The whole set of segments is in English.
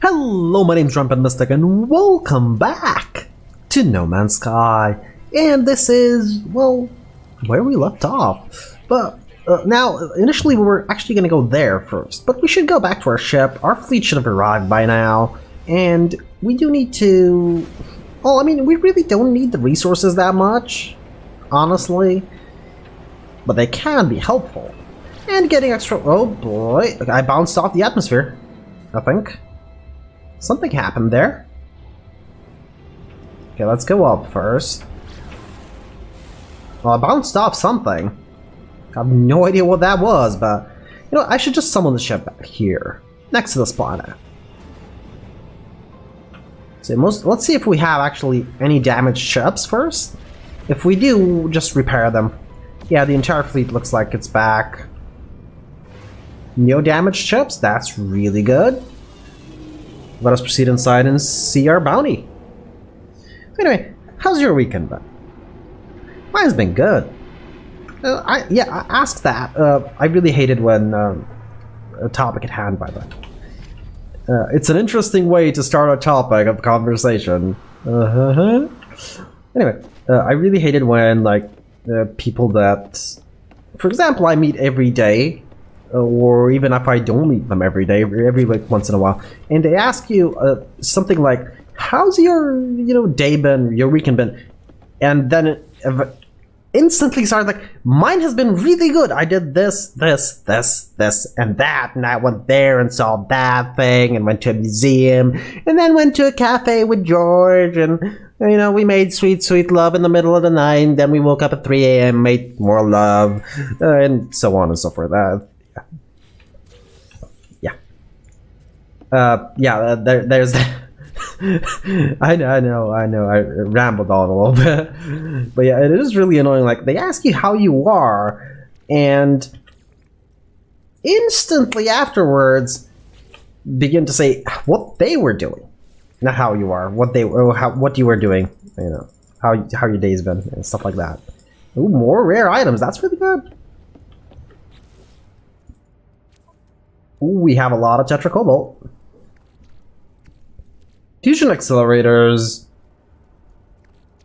Hello, my name's Rampant Mystic, and welcome back to No Man's Sky. And this is, well, where we left off. But now, initially we were actually going to go there first, but we should go back to our ship. Our fleet should have arrived by now, and we do need to... Well, I mean, we really don't need the resources that much, honestly, but they can be helpful. And getting extra... Oh boy, I bounced off the atmosphere, I think. Something happened there. Okay, let's go up first. Well, I bounced off something. I have no idea what that was, but... You know, I should just summon the ship back here, next to this planet. So let's see if we have actually any damaged ships first. If we do, just repair them. Yeah, the entire fleet looks like it's back. No damaged ships, that's really good. Let us proceed inside and see our bounty. Anyway, how's your weekend been? Mine's been good. I asked that. I really hated when a topic at hand by that. It's an interesting way to start a topic of conversation. Anyway, I really hated when like people that, for example, I meet every day, or even if I don't meet them every day, every like once in a while, and they ask you something like, "How's your day been? Your weekend been?" And then instantly start like, "Mine has been really good. I did this, and that, and I went there and saw that thing, and went to a museum, and then went to a cafe with George, and we made sweet love in the middle of the night, and then we woke up at 3 a.m., made more love, and so on and so forth." There's that. I know, I rambled on a little bit. But yeah, it is really annoying. Like, they ask you how you are, and instantly afterwards begin to say what they were doing. Not how you are, what you were doing, how your day's been, and stuff like that. Ooh, more rare items, that's really good. Ooh, we have a lot of tetracobalt. Fusion accelerators,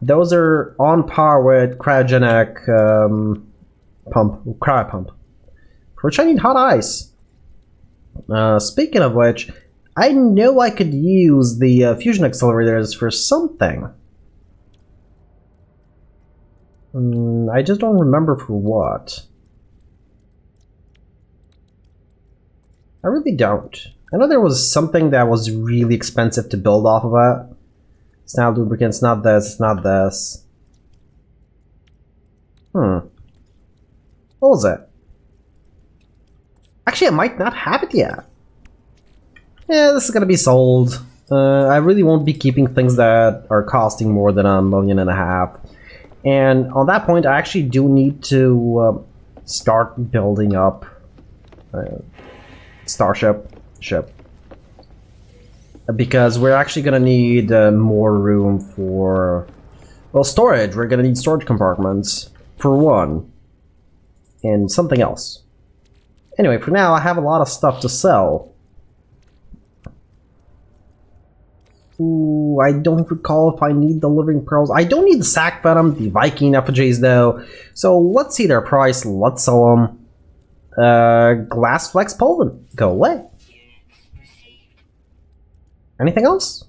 those are on par with cryogenic cryo pump, for which I need hot ice. Speaking of which, I know I could use the fusion accelerators for something. I just don't remember for what. I really don't. I know there was something that was really expensive to build off of it. It's not lubricants, not this, it's not this. What was it? Actually, I might not have it yet. Yeah, this is gonna be sold. I really won't be keeping things that are costing more than $1.5 million. And on that point, I actually do need to start building up Starship ship, because we're actually gonna need more room for, well, storage. We're gonna need storage compartments for one, and something else. Anyway, for now I have a lot of stuff to sell. Ooh, I don't recall if I need the living pearls. I don't need the sac venom, the Viking effigies though, so let's see their price. Let's sell them. Glass flex Poland, go away. Anything else?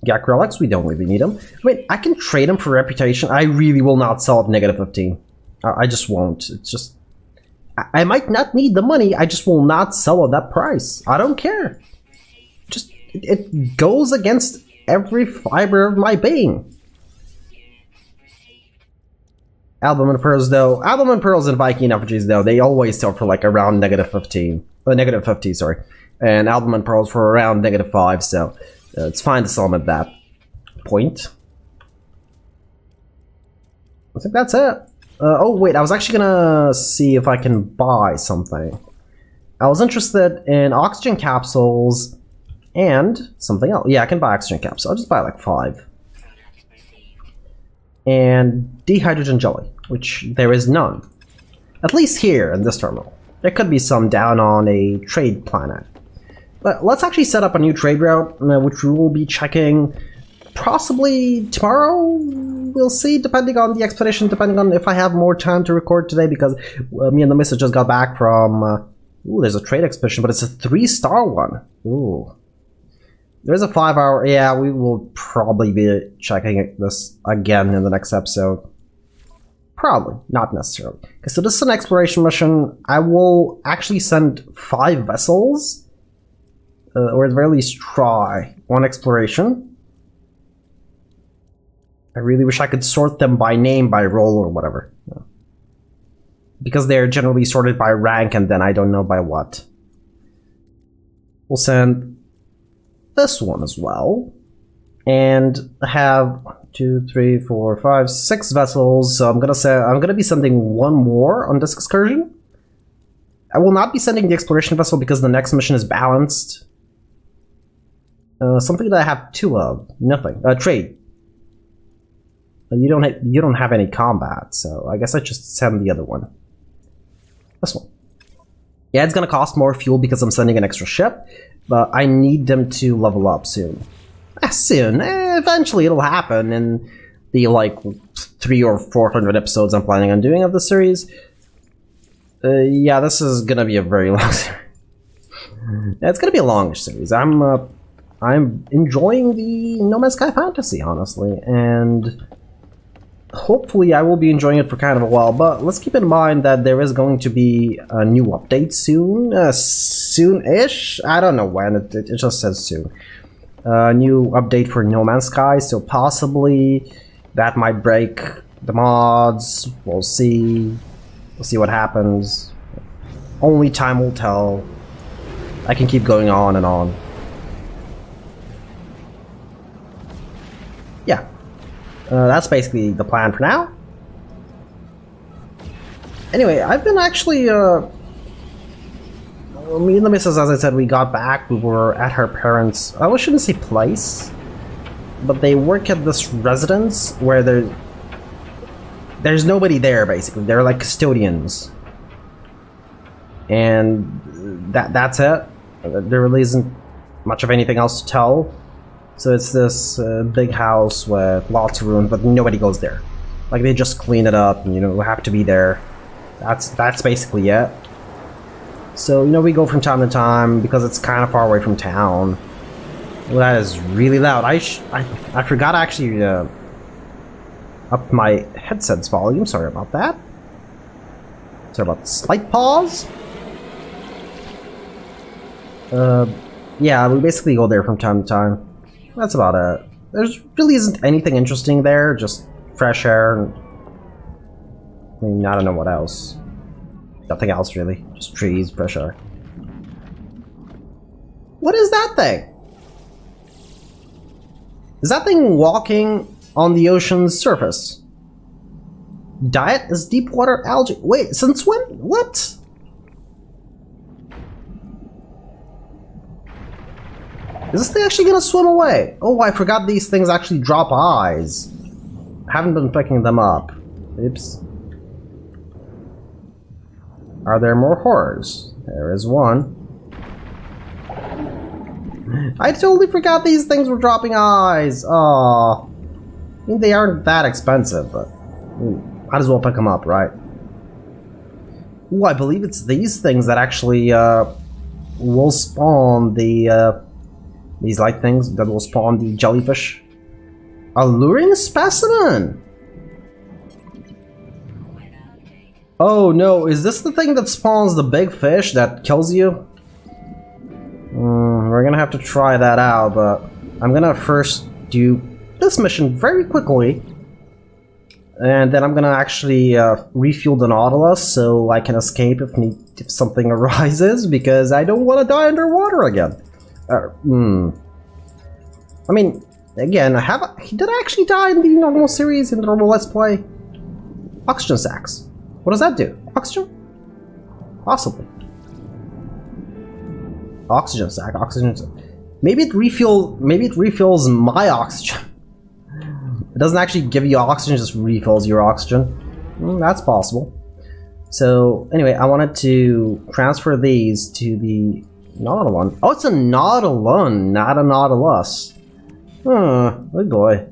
Yak relics, we don't really need them. I mean, I can trade them for reputation. I really will not sell at -15. I just won't. It's just... I might not need the money, I just will not sell at that price. I don't care. Just, it goes against every fiber of my being. Album and pearls though, album and pearls and Viking effigies though, they always sell for like around -15. -50, sorry. And album and pearls for around -5, so it's fine to sell them at that point. I think that's it. Oh wait, I was actually gonna see if I can buy something. I was interested in oxygen capsules and something else. Yeah, I can buy oxygen capsules. I'll just buy like 5. And dehydrogen jelly, which there is none. At least here in this terminal. There could be some down on a trade planet. But let's actually set up a new trade route, which we will be checking possibly tomorrow. We'll see, depending on the expedition, depending on if I have more time to record today, because me and the missus just got back from... ooh, there's a trade expedition, but it's a 3-star one. Ooh. There's a 5-hour... Yeah, we will probably be checking this again in the next episode. Probably, not necessarily. Okay, so this is an exploration mission. I will actually send 5 vessels, or at the very least try one exploration. I really wish I could sort them by name, by role, or whatever. No. Because they're generally sorted by rank, and then I don't know by what. We'll send this one as well. And have 2, 3, 4, 5, 6 vessels. So I'm gonna be sending one more on this excursion. I will not be sending the exploration vessel because the next mission is balanced. Something that I have 2 of. Nothing. Trade. You don't have any combat, so I guess I just send the other one. This one. Yeah, it's gonna cost more fuel because I'm sending an extra ship, but I need them to level up soon. Soon. Eventually it'll happen in the, like, 300 or 400 episodes I'm planning on doing of the series. Yeah, this is gonna be a very long series. It's gonna be a long series. I'm enjoying the No Man's Sky fantasy, honestly, and hopefully I will be enjoying it for kind of a while, but let's keep in mind that there is going to be a new update soon. Soon-ish? I don't know when, it just says soon. A new update for No Man's Sky, so possibly that might break the mods. We'll see. We'll see what happens. Only time will tell. I can keep going on and on. Yeah. That's basically the plan for now. Anyway, I've been actually, me and the missus, as I said, we got back. We were at her parents', I shouldn't say place, but they work at this residence where there's nobody there, basically. They're like custodians. And that's it. There really isn't much of anything else to tell. So it's this big house with lots of rooms, but nobody goes there. Like, they just clean it up, and, you have to be there. That's basically it. So, we go from time to time, because it's kind of far away from town. Well, that is really loud. I forgot to actually up my headset's volume. Sorry about that. Sorry about the slight pause. Yeah, we basically go there from time to time. That's about it. There's really isn't anything interesting there, just fresh air. And, I don't know what else. Nothing else, really. Just trees, fresh air. What is that thing? Is that thing walking on the ocean's surface? Diet is deep water algae. Wait, since when? What? Is this thing actually gonna swim away? Oh, I forgot these things actually drop eyes. Haven't been picking them up. Oops. Are there more horrors? There is one. I totally forgot these things were dropping eyes. Oh, I mean, they aren't that expensive, but might as well pick them up, right? Ooh, I believe it's these things that actually will spawn the these light things that will spawn the jellyfish. Alluring specimen. Oh no, is this the thing that spawns the big fish that kills you? We're gonna have to try that out, but I'm gonna first do this mission very quickly. And then I'm gonna actually refuel the Nautilus so I can escape if something arises, because I don't want to die underwater again. I mean, again, did I actually die in the normal series, in the normal Let's Play? Oxygen sacs. What does that do? Oxygen? Possibly. Oxygen sac, oxygen sac. Maybe it refills my oxygen. It doesn't actually give you oxygen, it just refills your oxygen. That's possible. So, anyway, I wanted to transfer these to the Nautilon. Oh, it's a Nautilon, not a Nautilus. Oh boy.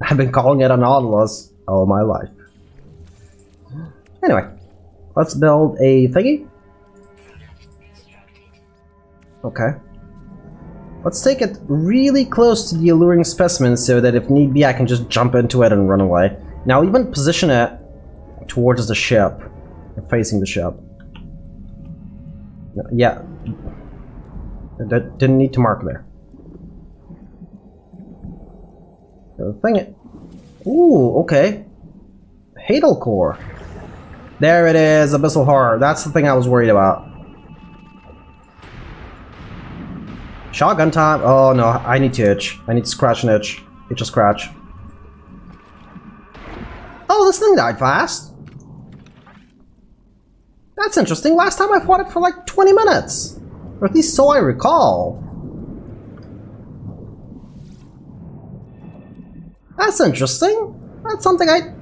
I've been calling it a Nautilus all my life. Anyway, let's build a thingy. Okay. Let's take it really close to the alluring specimen so that if need be I can just jump into it and run away. Now even position it towards the ship, facing the ship. Yeah, that didn't need to mark there. Thing it. Ooh, okay. Hadal core. There it is, abyssal horror. That's the thing I was worried about. Shotgun time. Oh no, I need to itch. I need to scratch an itch. Itch a scratch. Oh, this thing died fast. That's interesting. Last time I fought it for like 20 minutes. Or at least so I recall. That's interesting. That's something I...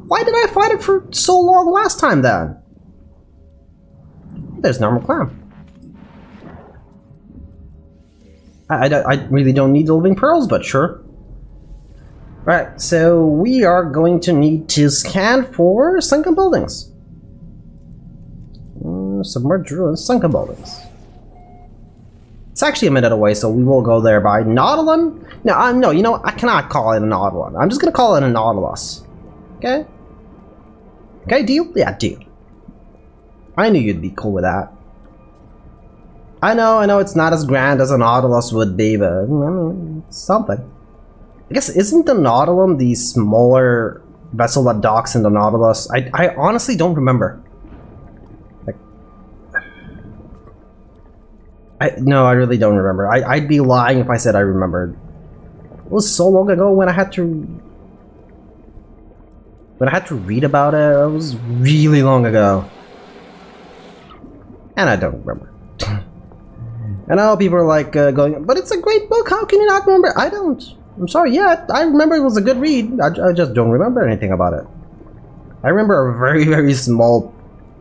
Why did I fight it for so long last time then? There's normal clam. I really don't need the living pearls, but sure. Right, so we are going to need to scan for sunken buildings. Submerged ruins, sunken buildings. It's actually a minute away, so we will go there by Nautilon. No, no, you know, I cannot call it a Nautilon. I'm just gonna call it a Nautilus. Okay? Okay, deal? Yeah, deal. I knew you'd be cool with that. I know it's not as grand as a Nautilus would be, but I mean, it's something. I guess, isn't the Nautilon the smaller vessel that docks in the Nautilus? I honestly don't remember. No, I really don't remember. I'd be lying if I said I remembered. It was so long ago when I had to read about it. It was really long ago. And I don't remember. I know people are like going, but it's a great book, how can you not remember? I don't. I'm sorry, yeah, I remember it was a good read. I just don't remember anything about it. I remember a very, very small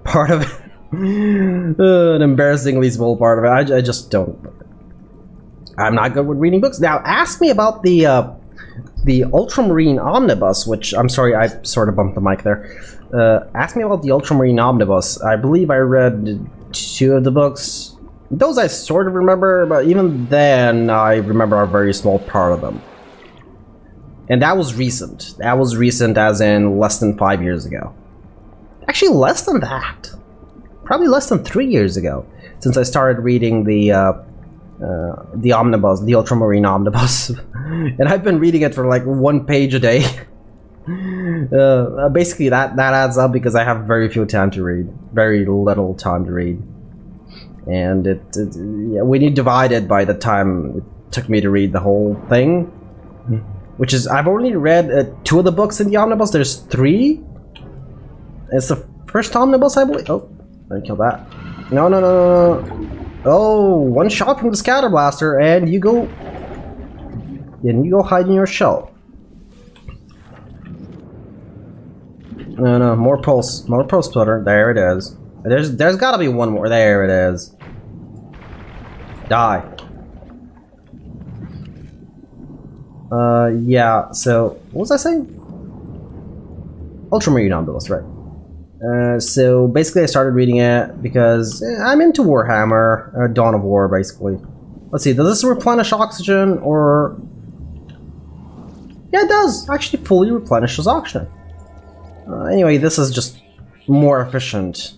part of it. An embarrassingly small part of it. I just don't. I'm not good with reading books. Now, ask me about the Ultramarine Omnibus, which, I'm sorry, I sort of bumped the mic there. Ask me about the Ultramarine Omnibus. I believe I read 2 of the books. Those I sort of remember, but even then, I remember a very small part of them. And that was recent. That was recent as in less than 5 years ago. Actually, less than that. Probably less than 3 years ago, since I started reading the Omnibus, the Ultramarine Omnibus. And I've been reading it for like 1 page a day. Basically, that adds up because I have very few time to read. Very little time to read. And yeah, when you divide it by the time it took me to read the whole thing, which is, I've only read 2 of the books in the Omnibus. There's 3. It's the first Omnibus, I believe. Oh, I kill that. No. Oh, 1 shot from the scatter blaster, and you go hide in your shell. No, more pulse splitter. There it is. There's gotta be 1 more. There it is. Die. Yeah, so, what was I saying? Ultramarine Omnibus, right. So, basically I started reading it because I'm into Warhammer, Dawn of War, basically. Let's see, does this replenish oxygen, or... Yeah, it does! Actually fully replenishes oxygen. Anyway, this is just more efficient.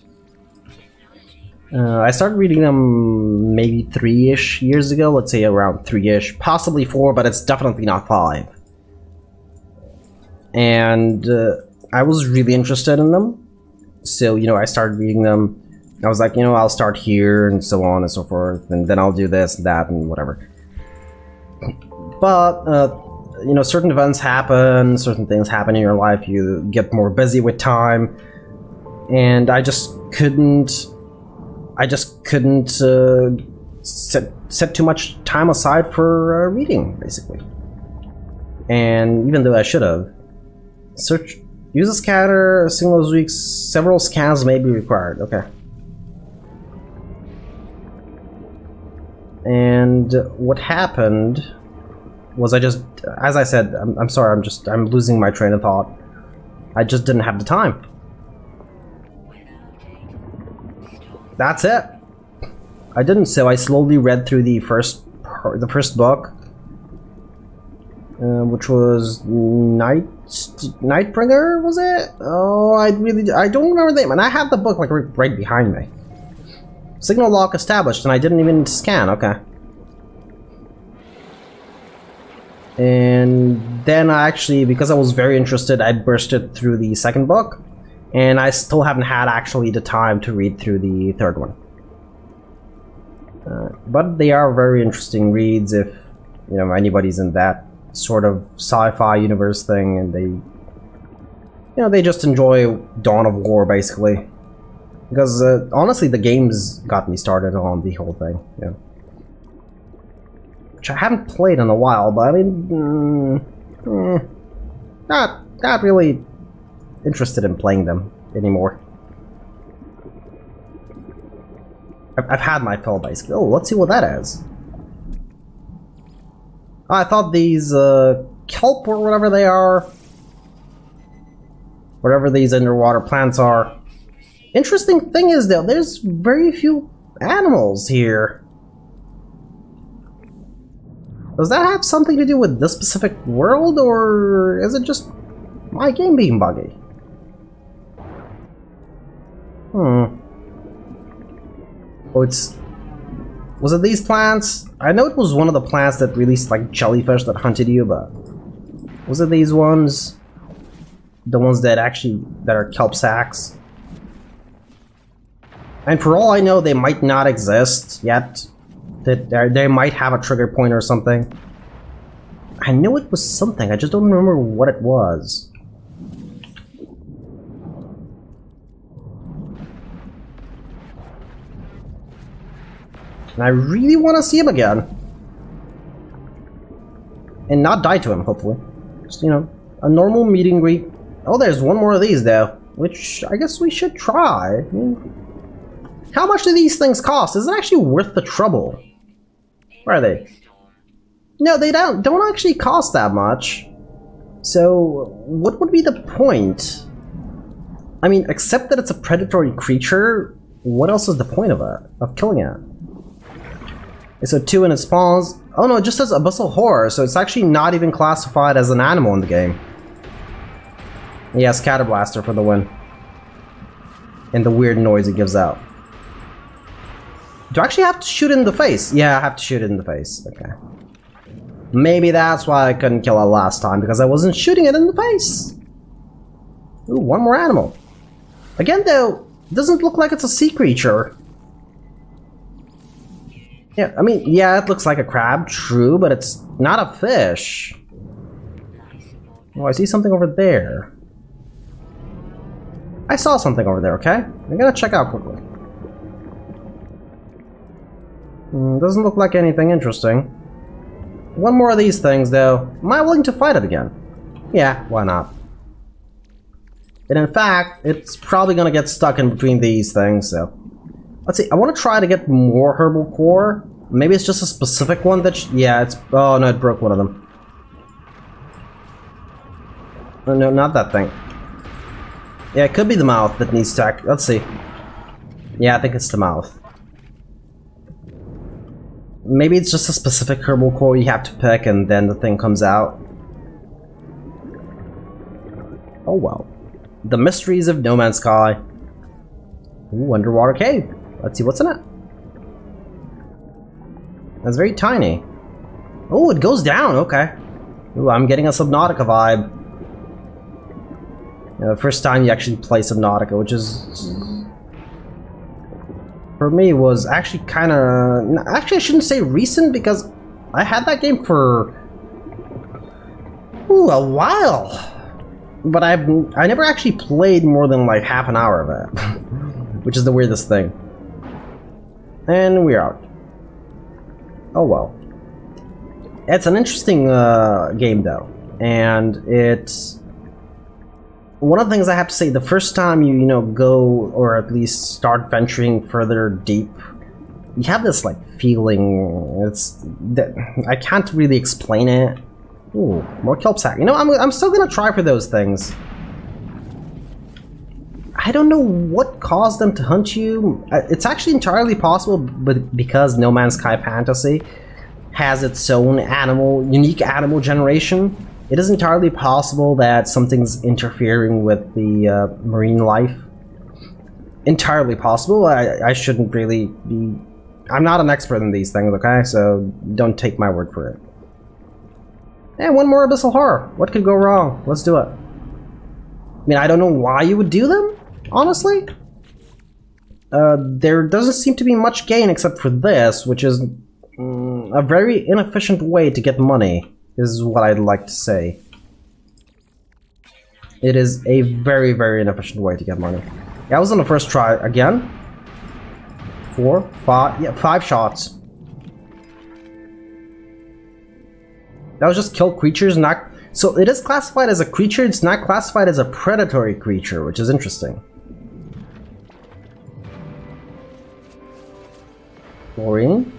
I started reading them maybe 3-ish years ago, let's say around 3-ish, possibly 4, but it's definitely not 5. And I was really interested in them, so, you know, I started reading them. I was like, you know, I'll start here, and so on and so forth, and then I'll do this and that, and whatever. But, you know, certain events happen, certain things happen in your life, you get more busy with time, and I just couldn't set too much time aside for reading, basically. And even though I should have, use a scatter, a single week, several scans may be required. Okay. And what happened was as I said, I'm sorry, I'm losing my train of thought. I just didn't have the time. That's it. I didn't, so I slowly read through the first book, which was Nightbringer, was it? Oh, I don't remember the name, and I have the book like right behind me. Signal lock established, and I didn't even scan. Okay. And then I actually, because I was very interested, I bursted through the second book, and I still haven't had actually the time to read through the third one. But they are very interesting reads if, you know, anybody's in that sort of sci-fi universe thing, and they, you know, they just enjoy Dawn of War, basically. Because, honestly, the games got me started on the whole thing, yeah. Which I haven't played in a while, but I mean, not really interested in playing them anymore. I've had my fill, basically. Oh, let's see what that is. Oh, I thought these kelp or whatever they are, whatever these underwater plants are. Interesting thing is, though, there's very few animals here. Does that have something to do with this specific world, or is it just my game being buggy? Oh, was it these plants? I know it was one of the plants that released like jellyfish that hunted you, but was it these ones? The ones that are kelp sacks? And for all I know, they might not exist yet. They might have a trigger point or something. I knew it was something, I just don't remember what it was. And I really want to see him again. And not die to him, hopefully. Just, you know, a normal meet and greet. Oh, there's one more of these, though. Which I guess we should try. I mean, how much do these things cost? Is it actually worth the trouble? Where are they? No, they don't actually cost that much. So, what would be the point? I mean, except that it's a predatory creature, what else is the point of it? Of killing it? So 2 and it spawns. Oh no, it just says Abyssal Horror, so it's actually not even classified as an animal in the game. Yeah, Scatterblaster for the win. And the weird noise it gives out. Do I actually have to shoot it in the face? Yeah, I have to shoot it in the face. Okay. Maybe that's why I couldn't kill it last time, because I wasn't shooting it in the face. Ooh, one more animal. Again, though, it doesn't look like it's a sea creature. Yeah, I mean, yeah, it looks like a crab, true, but it's not a fish. Oh, I see something over there. I saw something over there, okay? I'm gonna check out quickly. Doesn't look like anything interesting. One more of these things, though. Am I willing to fight it again? Yeah, why not? And in fact, it's probably gonna get stuck in between these things, so... Let's see, I want to try to get more herbal core. Maybe it's just a specific one that... yeah, it's... oh no, it broke one of them. Oh, no, not that thing. Yeah, it could be the mouth that needs to act... let's see. Yeah, I think it's the mouth. Maybe it's just a specific herbal core you have to pick and then the thing comes out. Oh well. The mysteries of No Man's Sky. Ooh, underwater cave. Let's see what's in it. That's very tiny. Oh, it goes down, okay. Ooh, I'm getting a Subnautica vibe. You know, the first time you actually play Subnautica, which is... for me was actually kind of... actually I shouldn't say recent, because I had that game for... ooh, a while. But I never actually played more than like half an hour of it. Which is the weirdest thing. And we're out. Oh well. It's an interesting game though. And it's... one of the things I have to say, the first time you know, go, or at least start venturing further deep you have this like feeling. It's that I can't really explain it. Ooh, more kelp sack. You know, I'm still gonna try for those things. I don't know what caused them to hunt you. It's actually entirely possible, but because No Man's Sky Fantasy has its own unique animal generation, it is entirely possible that something's interfering with the marine life. Entirely possible. I shouldn't really be... I'm not an expert in these things, okay? So don't take my word for it. And one more abyssal horror. What could go wrong? Let's do it. I mean, I don't know why you would do them, honestly. There doesn't seem to be much gain except for this, which is a very inefficient way to get money, is what I'd like to say. It is a very, very inefficient way to get money. Yeah, I was on the first try again. 4, 5, yeah, 5 shots. That was just kill creatures, not... So it is classified as a creature, it's not classified as a predatory creature, which is interesting. Chlorine?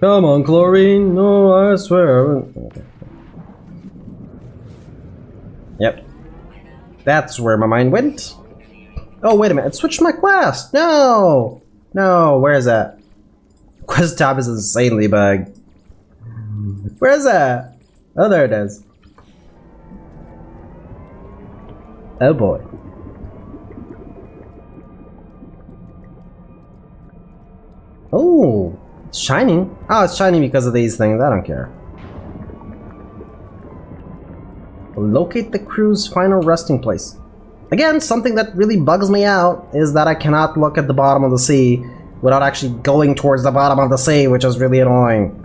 Come on, chlorine! No, I swear. Okay. Yep. That's where my mind went. Oh, wait a minute, it switched my quest! No! No, where is that? Quest tab is insanely bugged. Where is that? Oh, there it is. Oh boy. Oh, it's shining. Oh, it's shining because of these things. I don't care. Locate the crew's final resting place. Again, something that really bugs me out is that I cannot look at the bottom of the sea without actually going towards the bottom of the sea, which is really annoying.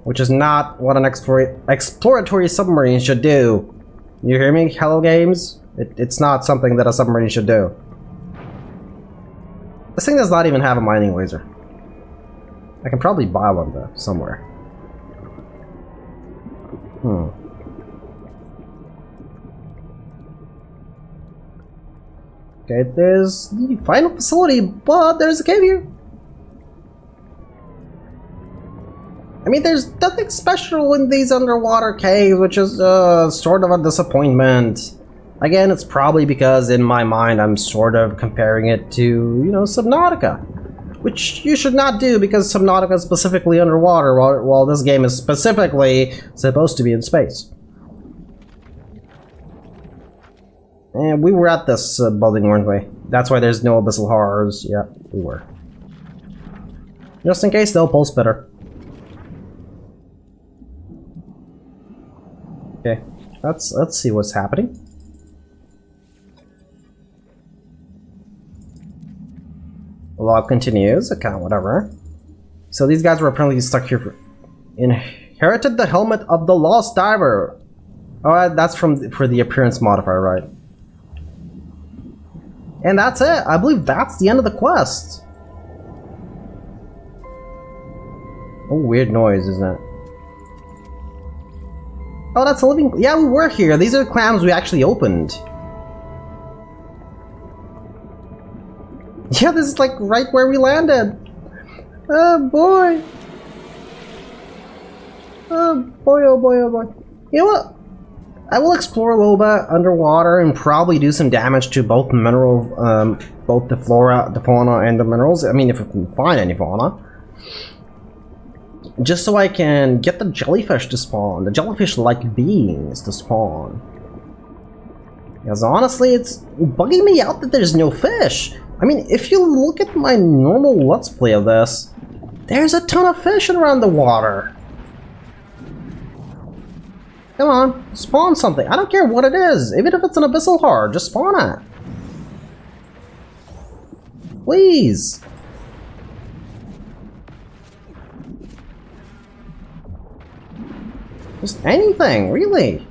Which is not what an exploratory submarine should do. You hear me, Hello Games? It's not something that a submarine should do. This thing does not even have a mining laser. I can probably buy one though, somewhere. Okay, there's the final facility, but there's a cave here. I mean, there's nothing special in these underwater caves, which is sort of a disappointment. Again, it's probably because in my mind I'm sort of comparing it to, you know, Subnautica. Which you should not do because Subnautica is specifically underwater, while this game is specifically supposed to be in space. And we were at this building, weren't we? That's why there's no abyssal horrors. Yeah, we were. Just in case, they'll pulse better. Okay, let's see what's happening. Log continues. Okay, whatever. So these guys were apparently stuck here for... Inherited the helmet of the lost diver. Oh, that's for the appearance modifier, right? And that's it. I believe that's the end of the quest. Oh, weird noise, isn't it? Oh, that's a living... Yeah, we were here. These are the clams we actually opened. Yeah, this is like right where we landed. Oh boy. Oh boy, oh boy, oh boy. You know what? I will explore a little bit underwater and probably do some damage to both both the flora, the fauna, and the minerals. I mean, if we can find any fauna. Just so I can get the jellyfish to spawn, the jellyfish-like beings to spawn. Because honestly, it's bugging me out that there's no fish. I mean, if you look at my normal Let's Play of this, there's a ton of fish around the water. Come on, spawn something. I don't care what it is, even if it's an abyssal horror, just spawn it. Please. Just anything, really.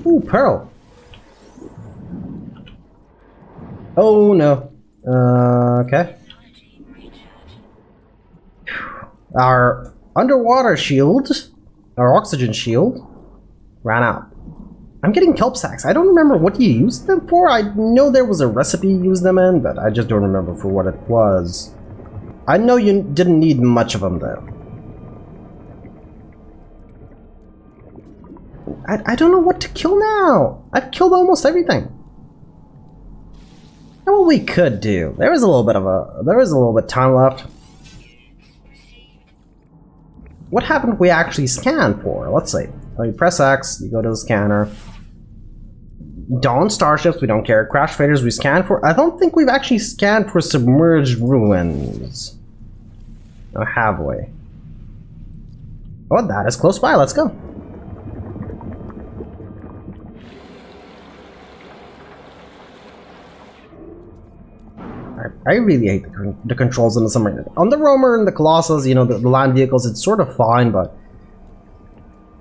Ooh, pearl. Oh no. Okay. Our underwater shield, our oxygen shield, ran out. I'm getting kelp sacks. I don't remember what you used them for. I know there was a recipe you used them in, but I just don't remember for what it was. I know you didn't need much of them, though. I don't know what to kill now. I've killed almost everything. And what we could do, there is a little bit of time left. What happened if we actually scan for? Let's see. You press X, you go to the scanner. Dawn starships, we don't care. Crash freighters, we scan for. I don't think we've actually scanned for submerged ruins. Or have we? Oh, that is close by. Let's go. I really hate the controls in the submarine. On the Roamer and the Colossus, you know, the land vehicles, it's sort of fine, but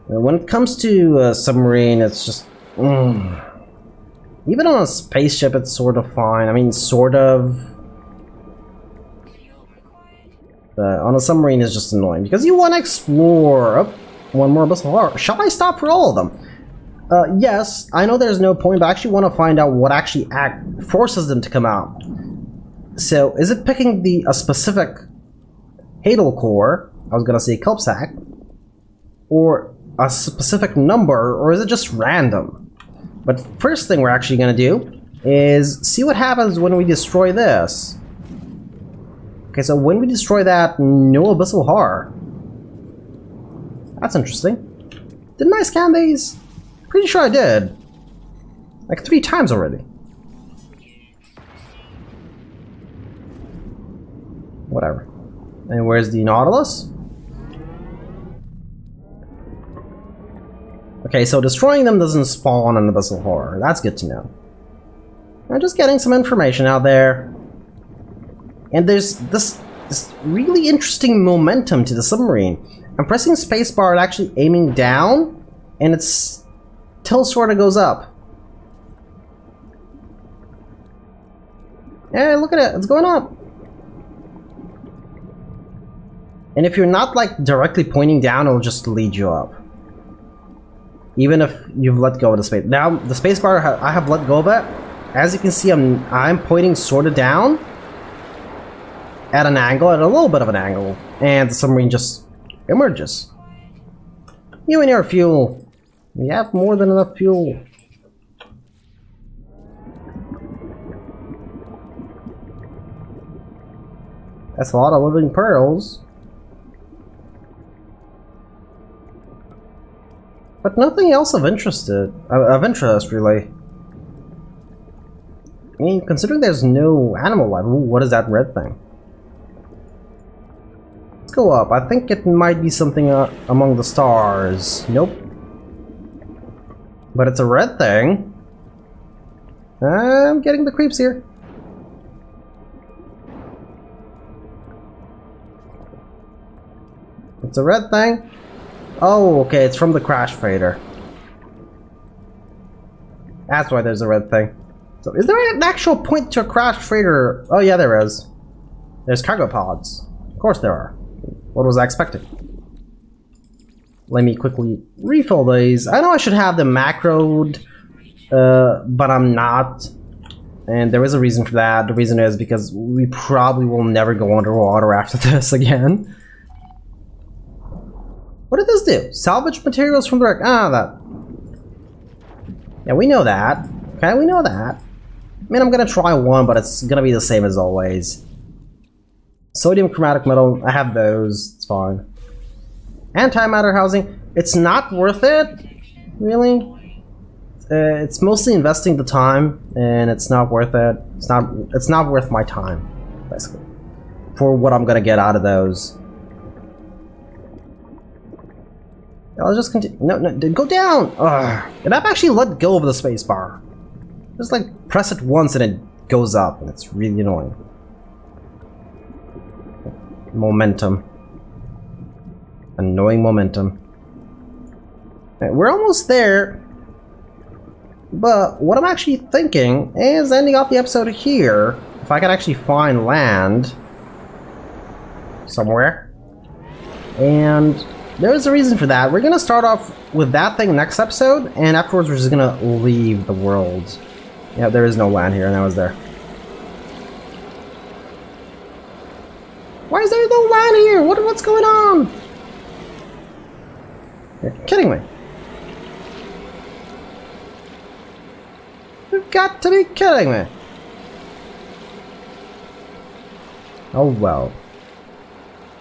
when it comes to a submarine, it's just... Even on a spaceship, it's sort of fine. I mean, sort of. On a submarine, it's just annoying, because you want to explore... Oh, one more abyssal horror. Shall I stop for all of them? Yes, I know there's no point, but I actually want to find out what actually forces them to come out. So, is it picking a specific Hadal core, I was gonna say kelp sack, or a specific number, or is it just random? But first thing we're actually gonna do is see what happens when we destroy this. Okay, so when we destroy that, no abyssal horror. That's interesting. Didn't I scan these? Pretty sure I did. Like 3 times already. Whatever. And where's the Nautilus? Okay, so destroying them doesn't spawn an abyssal horror. That's good to know. I'm just getting some information out there. And there's this really interesting momentum to the submarine. I'm pressing spacebar and actually aiming down, and it still sort of goes up. Yeah, look at it. It's going up. And if you're not like directly pointing down, it'll just lead you up. Even if you've let go of the space. Now, the spacebar, I have let go of it. As you can see, I'm pointing sort of down at an angle, at a little bit of an angle, and the submarine just emerges. You and your fuel. We have more than enough fuel. That's a lot of living pearls. But nothing else of interest, really. I mean, considering there's no animal life, what is that red thing? Let's go up. I think it might be something among the stars. Nope. But it's a red thing. I'm getting the creeps here. It's a red thing. Oh, okay, it's from the crash freighter. That's why there's a red thing. So, is there an actual point to a crash freighter? Oh yeah, there is. There's cargo pods. Of course there are. What was I expecting? Let me quickly refill these. I know I should have them macroed, but I'm not. And there is a reason for that. The reason is because we probably will never go underwater after this again. What did this do? Salvage materials from the wreck. Ah, that. Yeah, we know that. Okay, we know that. I mean, I'm gonna try one, but it's gonna be the same as always. Sodium chromatic metal, I have those. It's fine. Antimatter housing. It's not worth it, really. It's mostly investing the time, and it's not worth it. It's not worth my time, basically, for what I'm gonna get out of those. I'll just continue. No, go down! Ugh. And I've actually let go of the spacebar. Just like press it once and it goes up, and it's really annoying. Momentum. Annoying momentum. Okay, we're almost there. But what I'm actually thinking is ending off the episode here. If I can actually find land somewhere. And There's a reason for that. We're gonna start off with that thing next episode, and afterwards we're just gonna leave the world. Yeah, there is no land here, and I was there. Why is there no land here? What's going on? You're kidding me. You've got to be kidding me. Oh well.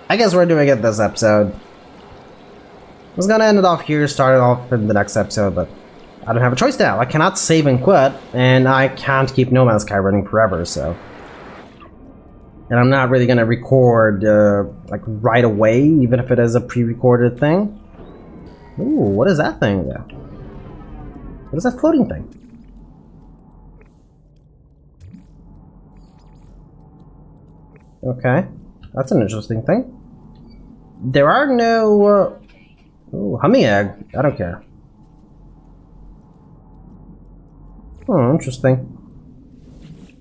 I guess we're doing it this episode. I was gonna end it off here, start it off in the next episode, but I don't have a choice now. I cannot save and quit, and I can't keep No Man's Sky running forever, so. And I'm not really gonna record, like, right away, even if it is a pre-recorded thing. Ooh, what is that thing, though? What is that floating thing? Okay, that's an interesting thing. There are no, ooh, humming egg. I don't care. Oh, interesting.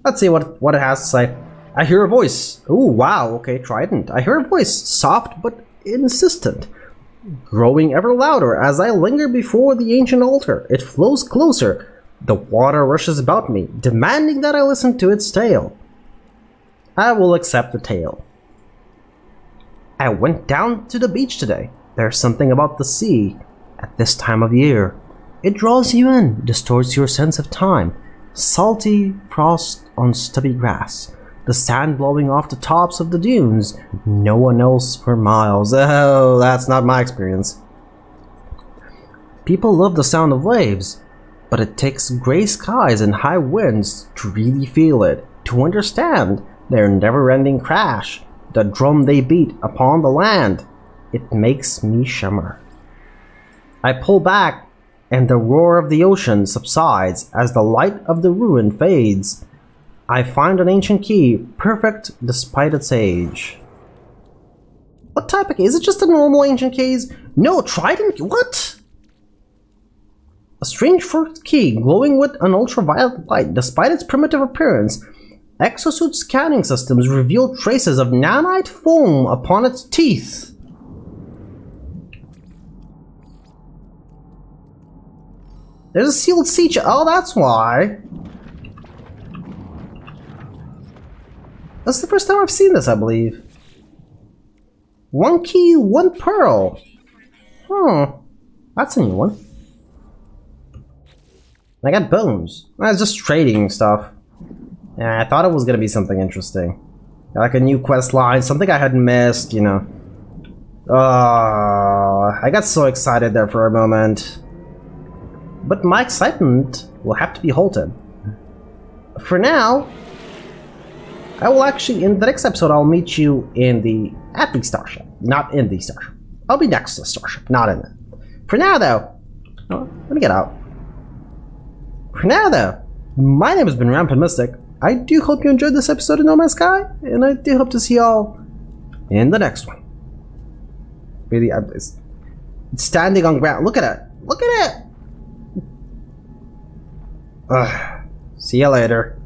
Let's see what it has to say. I hear a voice. Oh, wow, okay, Trident. I hear a voice, soft but insistent, growing ever louder as I linger before the ancient altar. It flows closer. The water rushes about me, demanding that I listen to its tale. I will accept the tale. I went down to the beach today. There's something about the sea at this time of year. It draws you in, distorts your sense of time. Salty frost on stubby grass. The sand blowing off the tops of the dunes. No one else for miles. Oh, that's not my experience. People love the sound of waves, but it takes gray skies and high winds to really feel it, to understand their never-ending crash, the drum they beat upon the land. It makes me shimmer. I pull back, and the roar of the ocean subsides as the light of the ruin fades. I find an ancient key, perfect despite its age. What type of key? Is it just a normal ancient keys? No, Trident? What? A strange forked key, glowing with an ultraviolet light despite its primitive appearance. Exosuit scanning systems reveal traces of nanite foam upon its teeth. There's a sealed siege. Oh, that's why. That's the first time I've seen this, I believe. One key, one pearl. That's a new one. I got bones. That's just trading stuff. Yeah, I thought it was gonna be something interesting. Like a new quest line, something I had missed, you know. I got so excited there for a moment. But my excitement will have to be halted. For now, I will actually, in the next episode, I'll meet you at the starship. Not in the starship. I'll be next to the starship, not in it. For now, though, let me get out. For now, though, my name has been Rampant Mystic. I do hope you enjoyed this episode of No Man's Sky, and I do hope to see y'all in the next one. Really, it's standing on ground. Look at it. Look at it. See ya later.